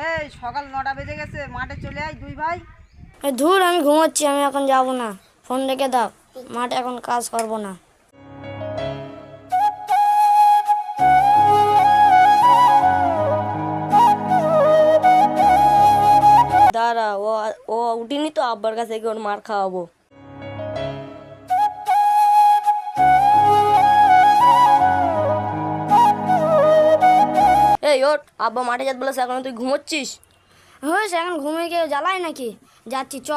এই সকাল 9টা বেজে গেছে, মাঠে চলে আয় দুই ভাই। ধুর, আমি ঘুমোচ্ছি, আমি এখন যাব না। ফোন রেখে দাও, মাঠে এখন কাজ করব না। দাঁড়া, ও ও উঠিনি তো, আব্বার কাছে গিয়ে ওর মার খাওয়াবো। এই ওঠ, আব্বা মাঠে যাত বলেছে, এখন তুই ঘুমোচ্ছিস? হ্যাঁ, এখন ঘুমিয়ে গিয়ে জ্বালাই নাকি? যাচ্ছি, চ।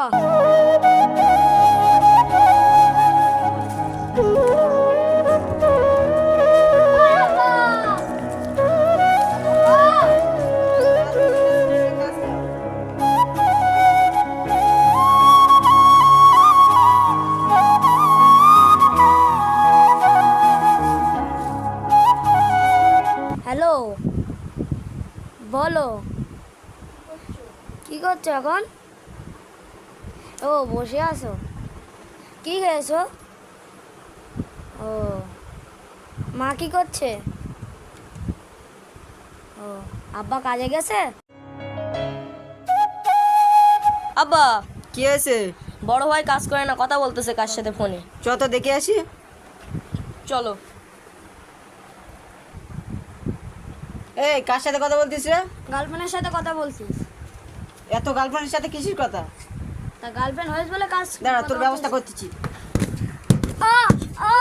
হ্যালো, বলো, কি করছো এখন? ও, বসে আছো? কি খেয়েছো? ও, মা কি করছে? ও, আব্বা কাজে গেছে? আব্বা, কি হয়েছে? বড় ভাই কাজ করে না, কথা বলতেছে কার সাথে ফোনে। চ তো দেখে আসি। চলো। এই কার সাথে কথা বলতিস রে? গার্লফ্রেন্ডের সাথে কথা বলছিস? এত গার্লফ্রেন্ডের সাথে কিসের কথা? তা গার্লফ্রেন্ড হয়েছে বলে কাজ দাঁড়া, তোর ব্যবস্থা করতেছি। আ আ